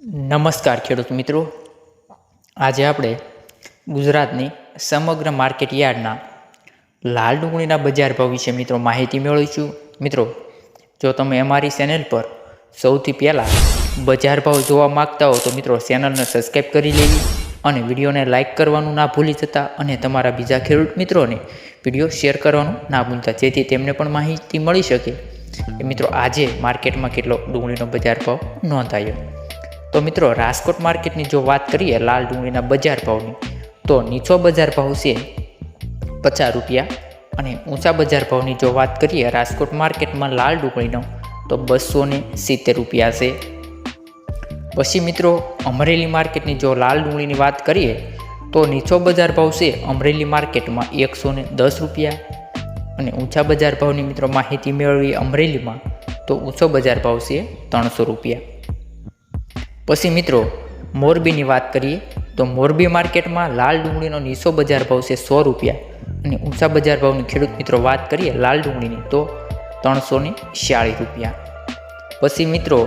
નમસ્કાર ખેડૂત મિત્રો, આજે આપણે ગુજરાતની સમગ્ર માર્કેટ યાર્ડના લાલ ડુંગળીના બજાર ભાવ વિશે મિત્રો માહિતી મેળવીશું. મિત્રો, જો તમે અમારી ચેનલ પર સૌથી પહેલાં બજાર ભાવ જોવા માગતા હો તો મિત્રો ચેનલને સબસ્ક્રાઈબ કરી લેવી અને વિડીયોને લાઇક કરવાનું ના ભૂલી જતા અને તમારા બીજા ખેડૂત મિત્રોને વિડીયો શેર કરવાનું ના ભૂલતા, જેથી તેમને પણ માહિતી મળી શકે કે મિત્રો આજે માર્કેટમાં કેટલો ડુંગળીનો બજાર ભાવ નોંધાયો. તો મિત્રો, રાજકોટ માર્કેટની જો વાત કરીએ લાલ ડુંગળીના બજાર ભાવની, તો નીચો બજાર ભાવ છે 50 રૂપિયા અને ઊંચા બજાર ભાવની જો વાત કરીએ રાજકોટ માર્કેટમાં લાલ ડુંગળીનો તો 270 રૂપિયા છે. પછી મિત્રો, અમરેલી માર્કેટની જો લાલ ડુંગળીની વાત કરીએ તો નીચો બજાર ભાવ છે અમરેલી માર્કેટમાં 110 રૂપિયા અને ઊંચા બજાર ભાવની મિત્રો માહિતી મેળવી અમરેલીમાં તો ઊંચો બજાર ભાવ છે 300 રૂપિયા. પછી મિત્રો, મોરબીની વાત કરીએ તો મોરબી માર્કેટમાં લાલ ડુંગળીનો નીચો બજાર ભાવ છે 100 રૂપિયા અને ઊંચા બજાર ભાવની ખેડૂત મિત્રો વાત કરીએ લાલ ડુંગળીની તો 346 રૂપિયા. પછી મિત્રો,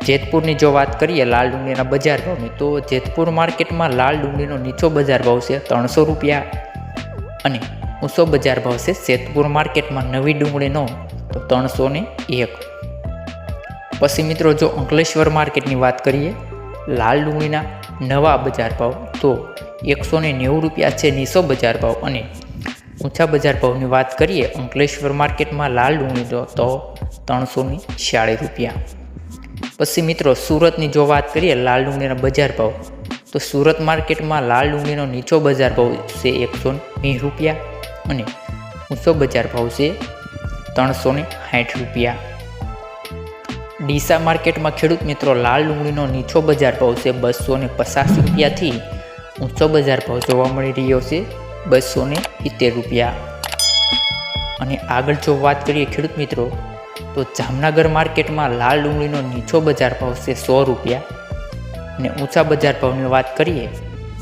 જેતપુરની જો વાત કરીએ લાલ ડુંગળીના બજાર ભાવની તો જેતપુર માર્કેટમાં લાલ ડુંગળીનો નીચો બજાર ભાવ છે 300 રૂપિયા અને ઊંચો બજાર ભાવ છે જેતપુર માર્કેટમાં નવી ડુંગળીનો તો 301. પછી મિત્રો, જો અંકલેશ્વર માર્કેટની વાત કરીએ લાલ ડુંગળીના નવા બજાર ભાવ તો 190 રૂપિયા છે નીચો બજાર ભાવ અને ઊંચા બજાર ભાવની વાત કરીએ અંકલેશ્વર માર્કેટમાં લાલ ડુંગળીનો તો 346 રૂપિયા. પછી મિત્રો, સુરતની જો વાત કરીએ લાલ ડુંગળીના બજાર ભાવ તો સુરત માર્કેટમાં લાલ ડુંગળીનો નીચો બજાર ભાવ છે 120 રૂપિયા અને ઊંચો બજાર ભાવ છે 360 રૂપિયા. ડીસા માર્કેટમાં ખેડૂત મિત્રો લાલ ડુંગળીનો નીચો બજાર ભાવ છે 250 રૂપિયાથી ઊંચો બજાર ભાવ જોવા મળી રહ્યો છે 270 રૂપિયા. અને આગળ જો વાત કરીએ ખેડૂત મિત્રો તો જામનગર માર્કેટમાં લાલ ડુંગળીનો નીચો બજાર ભાવ છે 100 રૂપિયા અને ઊંચા બજાર ભાવની વાત કરીએ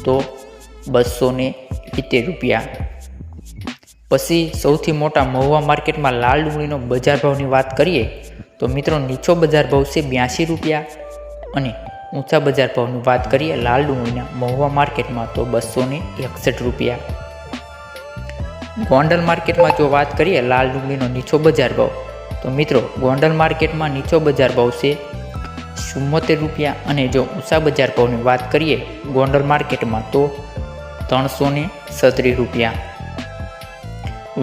તો 270 રૂપિયા. પછી સૌથી મોટા મહુવા માર્કેટમાં લાલ ડુંગળીનો બજાર ભાવની વાત કરીએ તો મિત્રો નીચો બજાર ભાવ છે 82 રૂપિયા અને ઊંચા બજાર ભાવની વાત કરીએ લાલ ડુંગળીના મહુવા માર્કેટમાં તો 261 રૂપિયા. ગોંડલ માર્કેટમાં જો વાત કરીએ લાલ ડુંગળીનો નીચો બજાર ભાવ તો મિત્રો ગોંડલ માર્કેટમાં નીચો બજાર ભાવ છે 74 રૂપિયા અને જો ઊંચા બજાર ભાવની વાત કરીએ ગોંડલ માર્કેટમાં તો 337 રૂપિયા.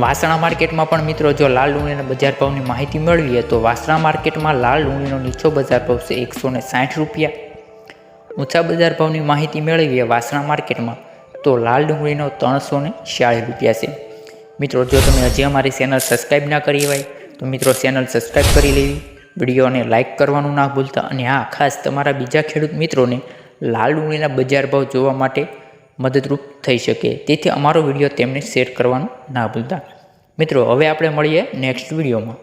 વાસણા માર્કેટમાં પણ મિત્રો જો લાલ ડુંગળીના બજાર ભાવની માહિતી મેળવીએ તો વાસણા માર્કેટમાં લાલ ડુંગળીનો નીચો બજાર ભાવ છે 160 રૂપિયા. ઊંચા બજાર ભાવની માહિતી મેળવીએ વાસણા માર્કેટમાં તો લાલ ડુંગળીનો 346 રૂપિયા છે. મિત્રો, જો તમે હજી અમારી ચેનલ સબસ્ક્રાઈબ ના કરી હોય તો મિત્રો ચેનલ સબસ્ક્રાઈબ કરી લેવી, વિડીયોને લાઇક કરવાનું ના ભૂલતા અને હા, ખાસ તમારા બીજા ખેડૂત મિત્રોને લાલ ડુંગળીના બજાર ભાવ જોવા માટે મદદરૂપ થઈ શકે, તેથી અમારો વિડીયો તેમને શેર કરવાનું ના ભૂલતા. મિત્રો, હવે આપણે મળીએ નેક્સ્ટ વિડીયોમાં.